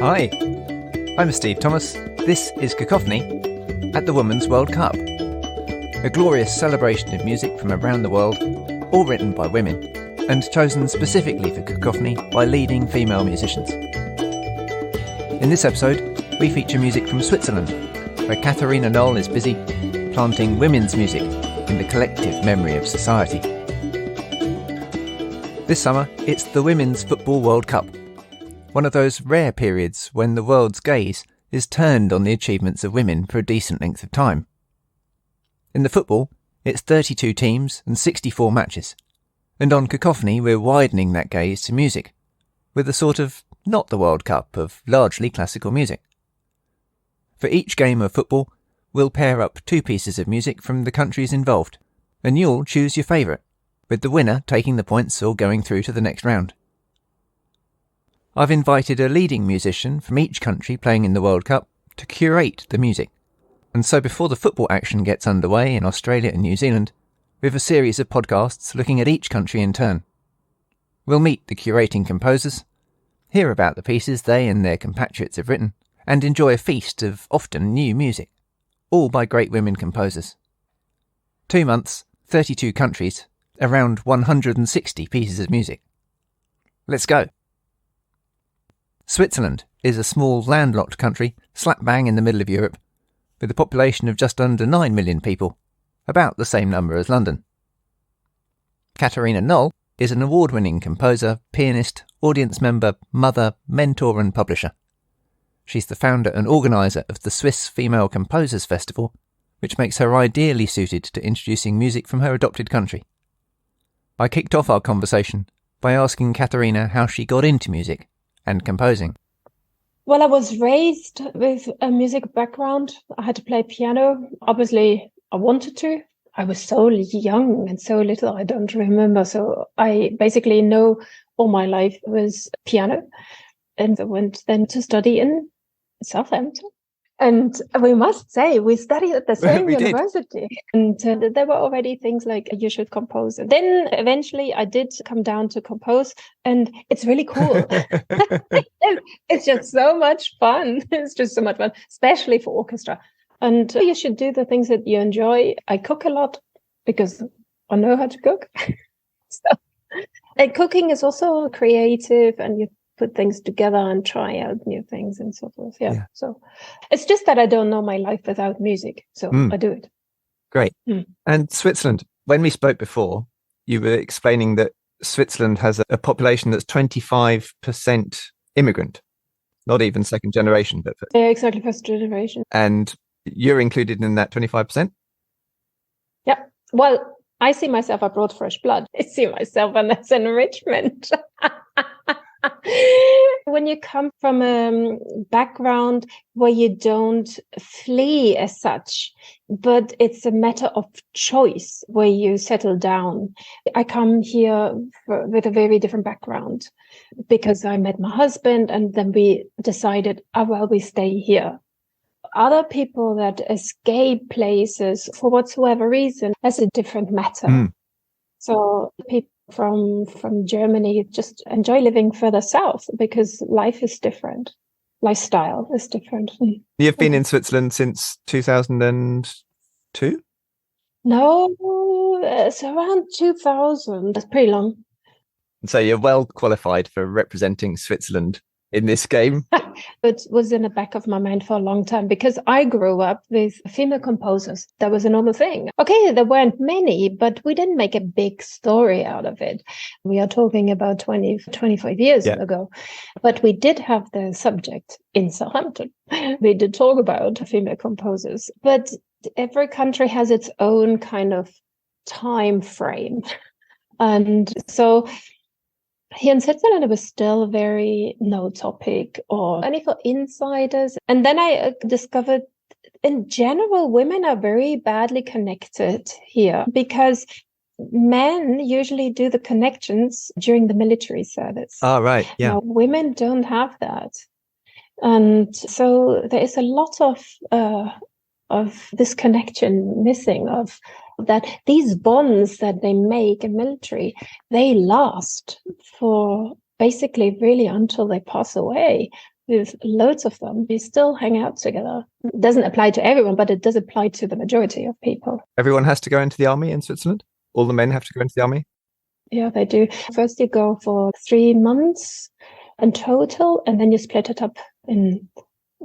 Hi, I'm Steve Thomas. This is Cacophony at the Women's World Cup. A glorious celebration of music from around the world, all written by women, and chosen specifically for Cacophony by leading female musicians. In this episode, we feature music from Switzerland, where Katharina Nohl is busy planting women's music in the collective memory of society. This summer, it's the Women's Football World Cup, one of those rare periods when the world's gaze is turned on the achievements of women for a decent length of time. In the football, it's 32 teams and 64 matches, and on Cacophony we're widening that gaze to music, with a sort of not the World Cup of largely classical music. For each game of football, we'll pair up two pieces of music from the countries involved, and you'll choose your favourite, with the winner taking the points or going through to the next round. I've invited a leading musician from each country playing in the World Cup to curate the music, and so before the football action gets underway in Australia and New Zealand, we have a series of podcasts looking at each country in turn. We'll meet the curating composers, hear about the pieces they and their compatriots have written, and enjoy a feast of often new music, all by great women composers. 2 months, 32 countries, around 160 pieces of music. Let's go. Switzerland is a small landlocked country slap bang in the middle of Europe, with a population of just under 9 million people, about the same number as London. Katharina Nohl is an award-winning composer, pianist, audience member, mother, mentor and publisher. She's the founder and organiser of the Swiss Female Composers Festival, which makes her ideally suited to introducing music from her adopted country. I kicked off our conversation by asking Katharina how she got into music and composing. Well, I was raised with a music background. I had to play piano. Obviously, I wanted to. I was so young and so little, I don't remember. So I basically know all my life was piano. And I went then to study in Southampton. And we must say, we studied at the same university. And there were already things like, you should compose. And then eventually I did come down to compose. And it's really cool. It's just so much fun. It's just so much fun, especially for orchestra. And you should do the things that you enjoy. I cook a lot because I know how to cook. And cooking is also creative, and you put things together and try out new things and so forth. Yeah. So it's just that I don't know my life without music. So I do it. Great. And Switzerland, when we spoke before, you were explaining that Switzerland has a population that's 25% immigrant, not even second generation. But yeah, exactly, first generation. And you're included in that 25%? Yeah. Well, I see myself, I brought fresh blood. I see myself as an enrichment. When you come from a background where you don't flee as such, but it's a matter of choice where you settle down. I come here with a very different background because I met my husband and then we decided, we stay here. Other people that escape places for whatsoever reason, that's a different matter. So people from Germany just enjoy living further south because life is different. Lifestyle is different. You've been in Switzerland since 2002? No, it's around 2000. That's pretty long. So you're well qualified for representing Switzerland in this game. It was in the back of my mind for a long time because I grew up with female composers. That was a normal thing. Okay, there weren't many, but we didn't make a big story out of it. We are talking about 25 years ago. But we did have the subject in Southampton. We did talk about female composers. But every country has its own kind of time frame. And so here in Switzerland, it was still very no topic or only for insiders. And then I discovered, in general, women are very badly connected here because men usually do the connections during the military service. Oh, right. Yeah. Now, women don't have that. And so there is a lot of this connection missing, of that these bonds that they make in military, they last for basically really until they pass away. There's loads of them. We still hang out together. It doesn't apply to everyone, but it does apply to the majority of people. Everyone has to go into the army in Switzerland? All the men have to go into the army? Yeah, they do. First you go for 3 months in total, and then you split it up in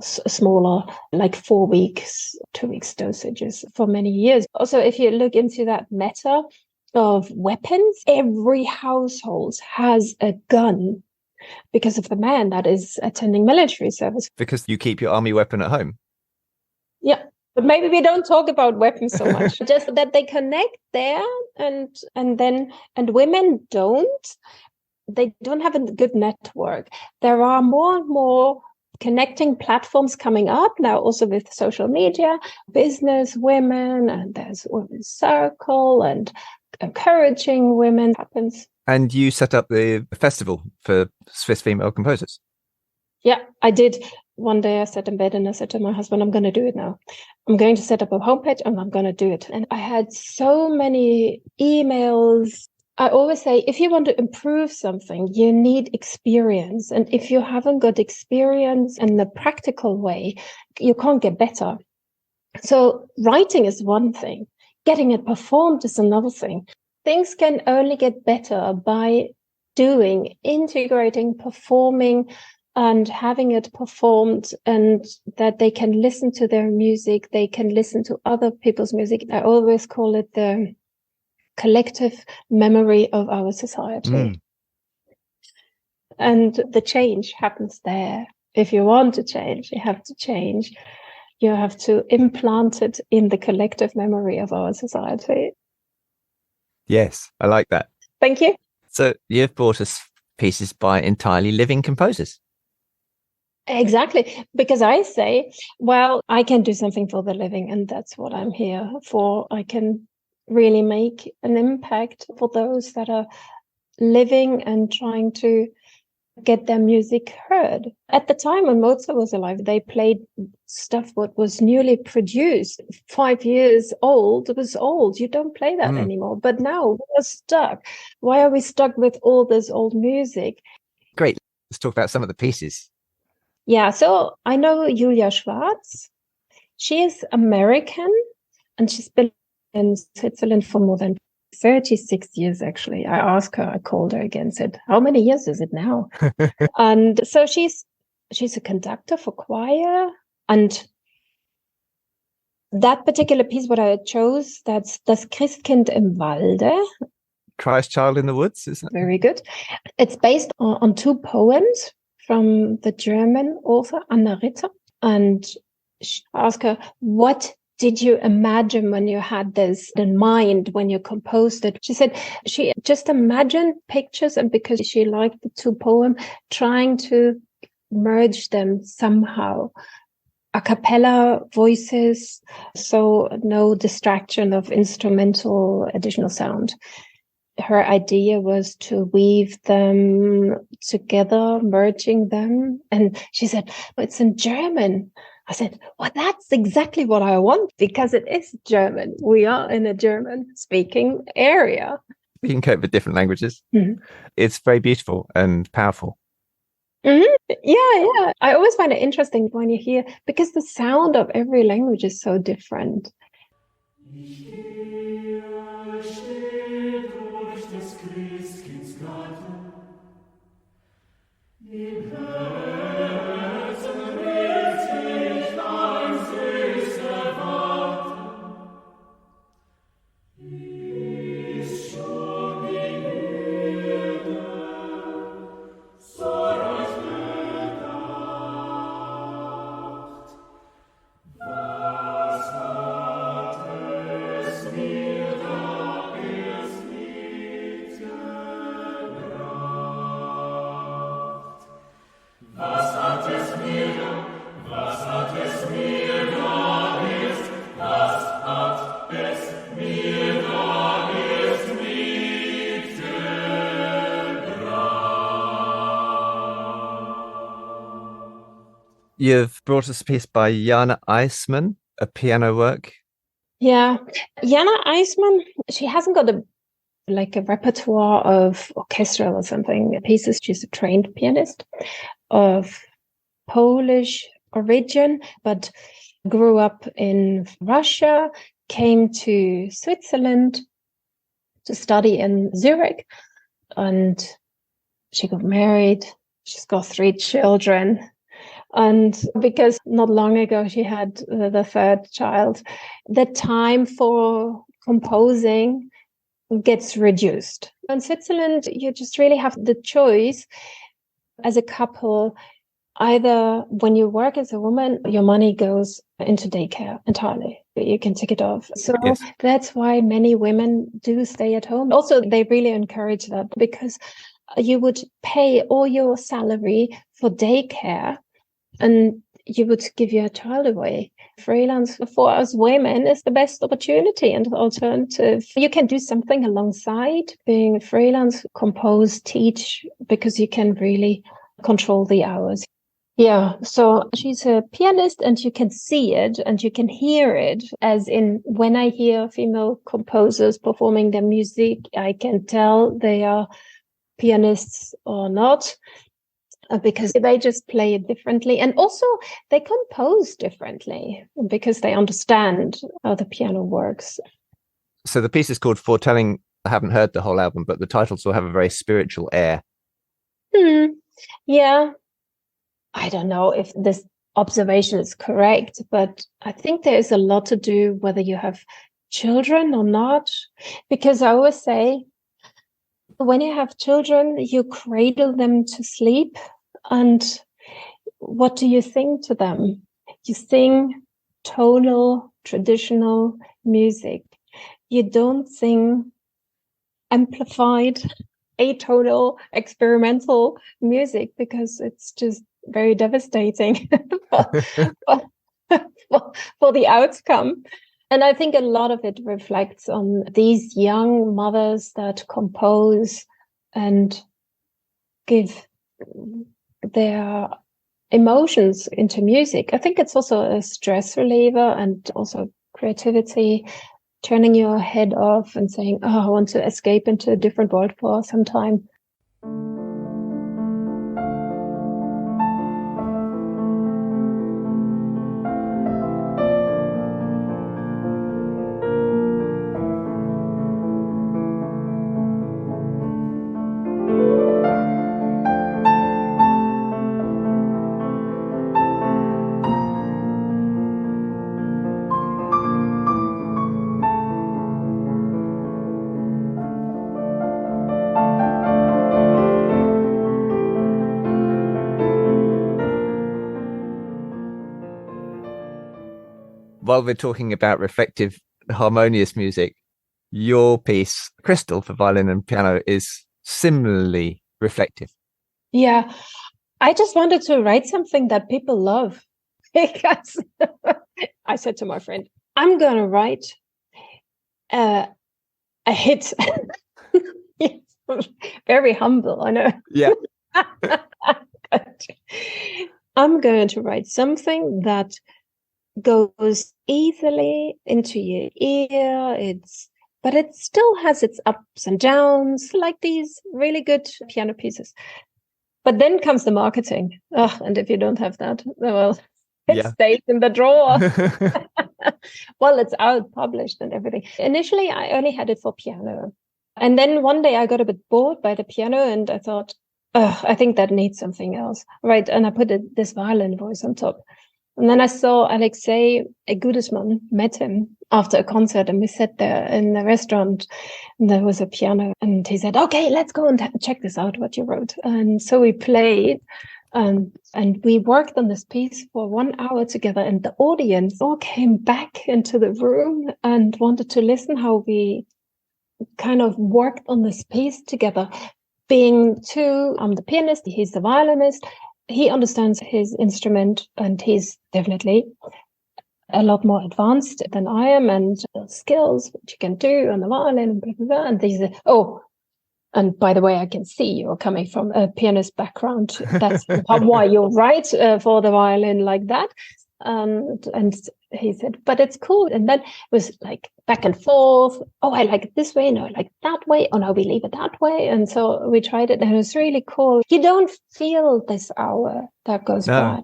smaller, like 4 weeks, 2 weeks dosages for many years. Also, if you look into that meta of weapons, every household has a gun because of the man that is attending military service. Because you keep your army weapon at home? Yeah. But maybe we don't talk about weapons so much, just that they connect there, and women don't. They don't have a good network. There are more and more connecting platforms coming up now, also with social media, business women, and there's Women's Circle, and encouraging women happens. And you set up the festival for Swiss female composers? Yeah, I did. One day I sat in bed and I said to my husband, I'm going to do it now. I'm going to set up a homepage and I'm going to do it. And I had so many emails. I always say, if you want to improve something, you need experience. And if you haven't got experience in the practical way, you can't get better. So writing is one thing. Getting it performed is another thing. Things can only get better by doing, integrating, performing, and having it performed, and that they can listen to their music, they can listen to other people's music. I always call it the collective memory of our society. And the change happens there. If you want to change, you have to change. You have to implant it in the collective memory of our society. Yes, I like that. Thank you. So you've brought us pieces by entirely living composers. Exactly, because I say, well, I can do something for the living, and that's what I'm here for. I can really make an impact for those that are living and trying to get their music heard. At the time when Mozart was alive, they played stuff what was newly produced, 5 years old. It was old. You don't play that anymore. But now we're stuck. Why are we stuck with all this old music? Great. Let's talk about some of the pieces. Yeah, so I know Julia Schwarz. She is American, and she's been in Switzerland for more than 36 years, actually. I asked her, I called her again, said, how many years is it now? And so she's a conductor for choir. And that particular piece, what I chose, that's Das Christkind im Walde. Christ Child in the Woods, is that? Very good. It's based on 2 poems from the German author Anna Ritter, and she asked her, what did you imagine when you had this in mind when you composed it? She said she just imagined pictures, and because she liked the 2 poems, trying to merge them somehow. A cappella voices, so no distraction of instrumental additional sound. Her idea was to weave them together, merging them. And she said, oh, it's in German. I said, well, that's exactly what I want, because it is German. We are in a German-speaking area. We can cope with different languages. Mm-hmm. It's very beautiful and powerful. Mm-hmm. Yeah. I always find it interesting when you hear, because the sound of every language is so different. You've brought us a piece by Jana Eisman, a piano work. Yeah, Jana Eisman, she hasn't got a repertoire of orchestral or something pieces. She's a trained pianist of Polish origin, but grew up in Russia, came to Switzerland to study in Zurich, and she got married. She's got 3 children. And because not long ago she had the 3rd child, the time for composing gets reduced. In Switzerland, you just really have the choice as a couple. Either when you work as a woman, your money goes into daycare entirely. You can take it off. So yes, that's why many women do stay at home. Also, they really encourage that, because you would pay all your salary for daycare and you would give your child away. Freelance for us women is the best opportunity and alternative. You can do something alongside being freelance, compose, teach, because you can really control the hours. Yeah, so she's a pianist and you can see it and you can hear it, as in when I hear female composers performing their music, I can tell they are pianists or not, because they just play it differently. And also they compose differently because they understand how the piano works. So the piece is called Foretelling. I haven't heard the whole album, but the titles will have a very spiritual air. Yeah. I don't know if this observation is correct, but I think there is a lot to do whether you have children or not. Because I always say, when you have children, you cradle them to sleep. And what do you sing to them? You sing tonal, traditional music. You don't sing amplified, atonal, experimental music, because it's just very devastating for the outcome. And I think a lot of it reflects on these young mothers that compose and give their emotions into music. I think it's also a stress reliever and also creativity, turning your head off and saying, oh, I want to escape into a different world for some time. While we're talking about reflective, harmonious music, your piece, Crystal, for violin and piano, is similarly reflective. Yeah, I just wanted to write something that people love, because I said to my friend, I'm going to write a hit. Very humble, I know. Yeah. I'm going to write something that goes easily into your ear. But it still has its ups and downs, like these really good piano pieces. But then comes the marketing. And if you don't have that, well, it stays in the drawer. Well, it's out, published and everything. Initially, I only had it for piano. And then one day I got a bit bored by the piano and I thought, I think that needs something else. Right. And I put this violin voice on top. And then I saw Alexei Gudesman, met him after a concert, and we sat there in the restaurant and there was a piano, and he said, okay, let's go and check this out, what you wrote. And so we played and we worked on this piece for 1 hour together, and the audience all came back into the room and wanted to listen how we kind of worked on this piece together. Being two, I'm the pianist, he's the violinist. He understands his instrument and he's definitely a lot more advanced than I am, and skills, what you can do on the violin, and blah, blah, blah. And these are, and by the way, I can see you're coming from a pianist background. That's why you're right for the violin like that. And he said, but it's cool. And then it was like back and forth. Oh, I like it this way. No, I like that way. Oh, no, we leave it that way. And so we tried it and it was really cool. You don't feel this hour that goes by.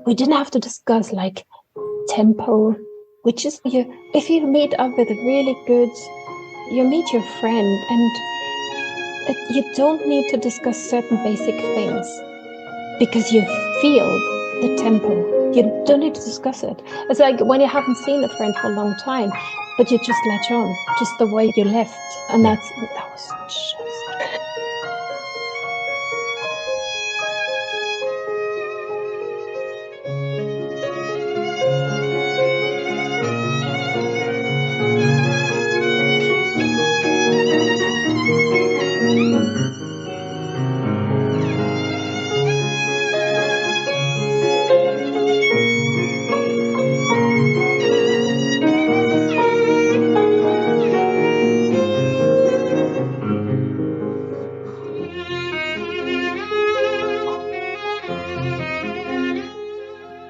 we didn't have to discuss like tempo, which is if you meet up with a really good, you meet your friend and you don't need to discuss certain basic things because you feel the tempo. You don't need to discuss it. It's like when you haven't seen a friend for a long time, but you just latch on, just the way you left. And that was just...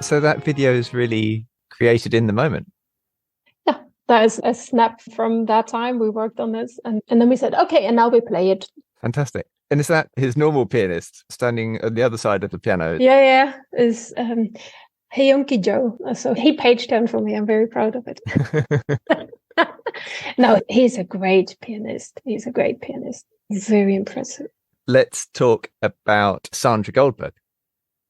So that video is really created in the moment. Yeah, that is a snap from that time. We worked on this and then we said, okay, and now we play it. Fantastic. And is that his normal pianist standing on the other side of the piano? Yeah. Is Heyunki Joe. So he page turned for me. I'm very proud of it. No, he's a great pianist. He's very impressive. Let's talk about Sandra Goldberg.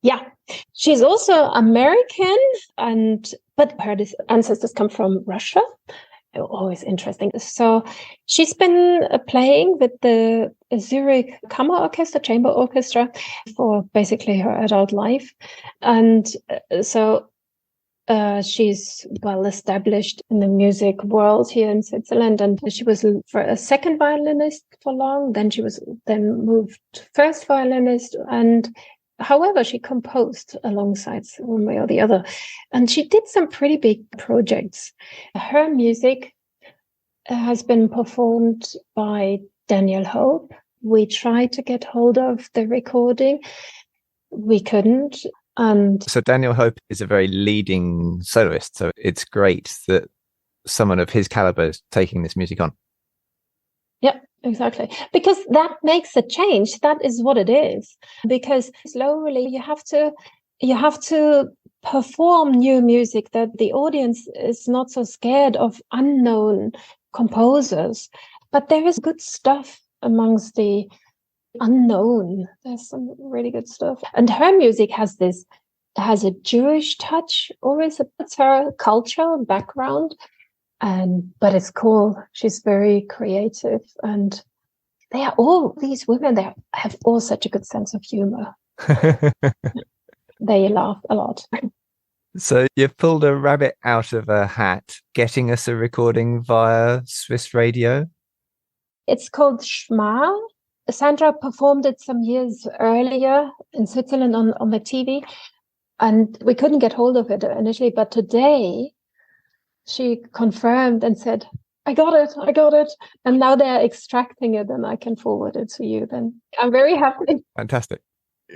Yeah, she's also American, but her ancestors come from Russia. Always interesting. So she's been playing with the Zurich Kammer Orchestra, chamber orchestra, for basically her adult life. And so she's well established in the music world here in Switzerland. And she was for a second violinist for long. Then she was moved first violinist. And however, she composed alongside one way or the other. And she did some pretty big projects. Her music has been performed by Daniel Hope. We tried to get hold of the recording. We couldn't. And so Daniel Hope is a very leading soloist. So it's great that someone of his caliber is taking this music on. Yeah, exactly. Because that makes a change. That is what it is. Because slowly you have to perform new music that the audience is not so scared of unknown composers. But there is good stuff amongst the unknown. There's some really good stuff. And her music has a Jewish touch, always. It's her cultural background. But it's cool. She's very creative, and these women, they have all such a good sense of humor. They laugh a lot. So you've pulled a rabbit out of a hat, getting us a recording via Swiss radio. It's called Schma. Sandra performed it some years earlier in Switzerland on the TV, and we couldn't get hold of it initially. But today, she confirmed and said, I got it. And now they're extracting it and I can forward it to you. Then I'm very happy. Fantastic.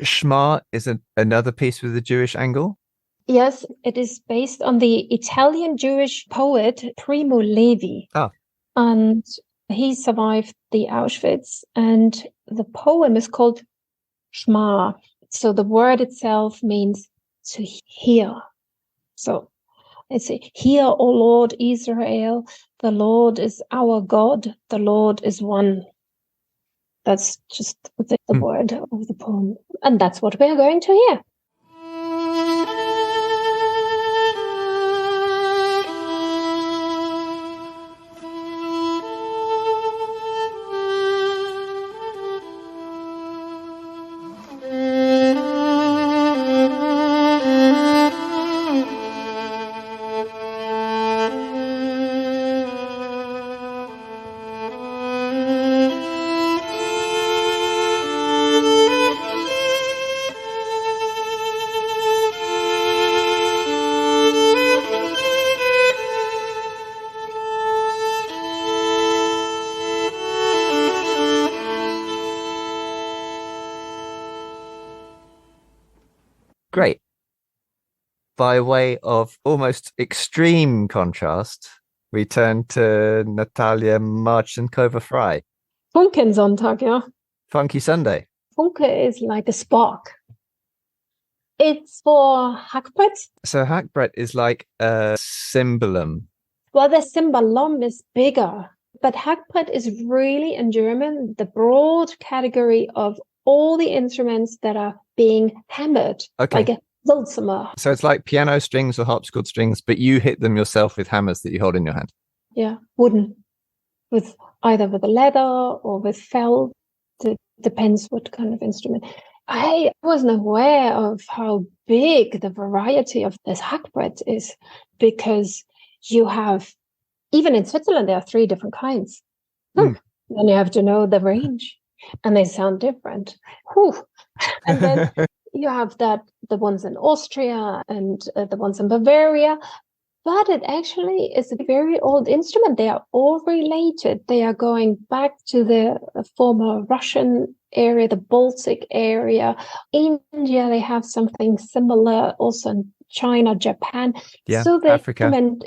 Schma is another piece with a Jewish angle? Yes, it is based on the Italian Jewish poet Primo Levi. Oh. And he survived the Auschwitz. And the poem is called Schma. So the word itself means to hear. So it's hear, O Lord Israel, the Lord is our God, the Lord is one. That's just the word of the poem. And that's what we're going to hear. Great. By way of almost extreme contrast, we turn to Natalia Marchenkova-Frey. Funkensonntag, yeah. Funky Sunday. Funke is like a spark. It's for hackbrett. So hackbrett is like a cymbalum. Well, the cymbalum is bigger, but hackbrett is really, in German, the broad category of all the instruments that are being hammered, like a dulcimer. So it's like piano strings or harpsichord strings, but you hit them yourself with hammers that you hold in your hand. Yeah, wooden, with either with a leather or with felt. It depends what kind of instrument. I wasn't aware of how big the variety of this hackbrett is, because you have, even in Switzerland, there are 3 different kinds. Then you have to know the range, and they sound different. And then you have the ones in Austria and the ones in Bavaria. But it actually is a very old instrument. They are all related. They are going back to the former Russian area, the Baltic area. India, they have something similar, also in China, Japan. Yeah, so the Africa. Instrument,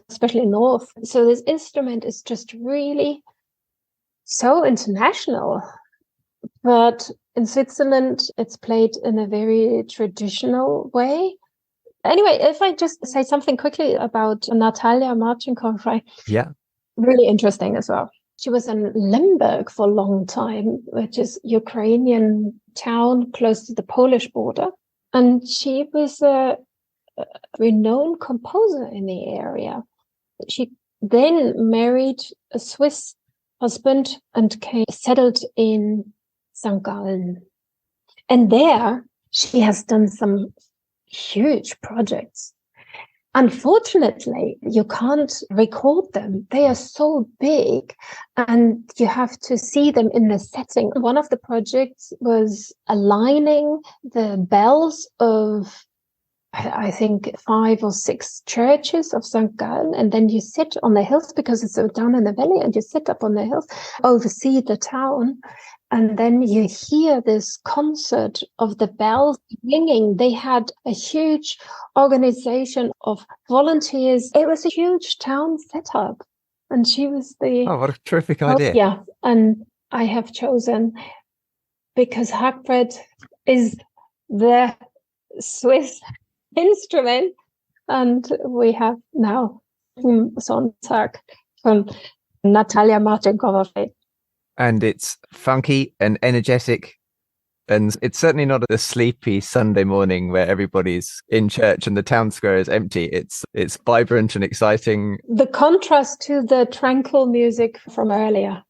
especially north. So this instrument is just really so international. But in Switzerland, it's played in a very traditional way. Anyway, if I just say something quickly about Natalia Marchenko, right? Yeah. Really interesting as well. She was in Lemberg for a long time, which is Ukrainian town close to the Polish border. And she was a renowned composer in the area. She then married a Swiss husband and settled in St. Gallen. And there she has done some huge projects. Unfortunately, you can't record them. They are so big and you have to see them in the setting. One of the projects was aligning the bells of, I think, 5 or 6 churches of St. Gallen, and then you sit on the hills because it's so down in the valley, and you sit up on the hills, oversee the town, and then you hear this concert of the bells ringing. They had a huge organization of volunteers. It was a huge town setup, and she was the... Oh, what a terrific idea. Yeah, and I have chosen, because hackbrett is the Swiss instrument, and we have now Sonntag from Natalia Marchenko. And it's funky and energetic, and it's certainly not a sleepy Sunday morning where everybody's in church and the town square is empty. It's vibrant and exciting. The contrast to the tranquil music from earlier.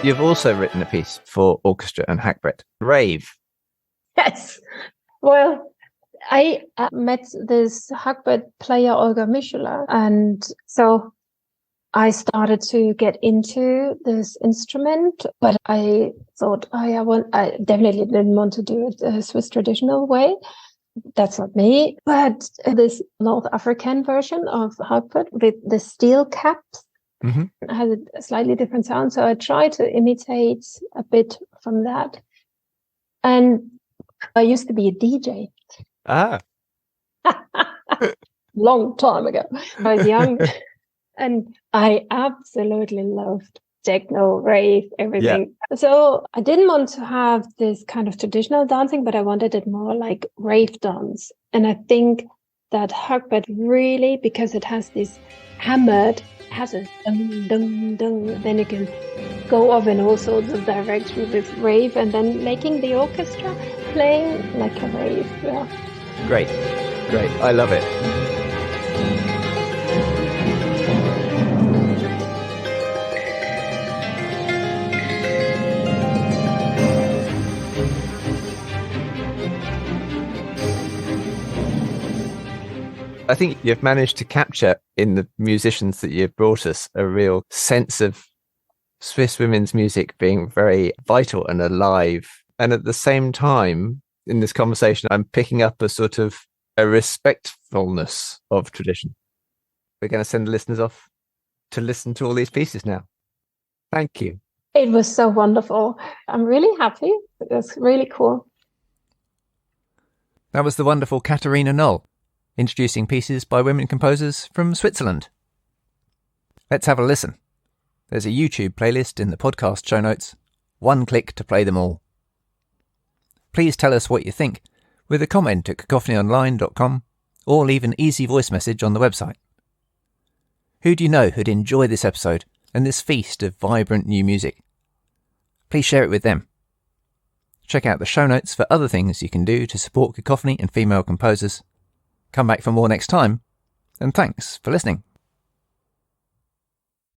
You've also written a piece for orchestra and hackbrett, Rave. Yes. Well, I met this hackbrett player, Olga Michula, and so I started to get into this instrument, but I thought I definitely didn't want to do it the Swiss traditional way. That's not me. But this North African version of hackbrett with the steel caps, has a slightly different sound. So I tried to imitate a bit from that. And I used to be a DJ. Long time ago. I was young. And I absolutely loved techno, rave, everything. Yeah. So I didn't want to have this kind of traditional dancing, but I wanted it more like rave dance. And I think that hackbrett really, because it has this hammered, has a dum dum dum, then you can go off in all sorts of directions with rave, and then making the orchestra playing like a rave. Yeah. Great. I love it. I think you've managed to capture in the musicians that you've brought us a real sense of Swiss women's music being very vital and alive. And at the same time, in this conversation, I'm picking up a sort of a respectfulness of tradition. We're going to send the listeners off to listen to all these pieces now. Thank you. It was so wonderful. I'm really happy. It's really cool. That was the wonderful Katharina Nohl, introducing pieces by women composers from Switzerland. Let's have a listen. There's a YouTube playlist in the podcast show notes. One click to play them all. Please tell us what you think with a comment at cacophonyonline.com or leave an easy voice message on the website. Who do you know who'd enjoy this episode and this feast of vibrant new music? Please share it with them. Check out the show notes for other things you can do to support Cacophony and female composers. Come back for more next time, and thanks for listening.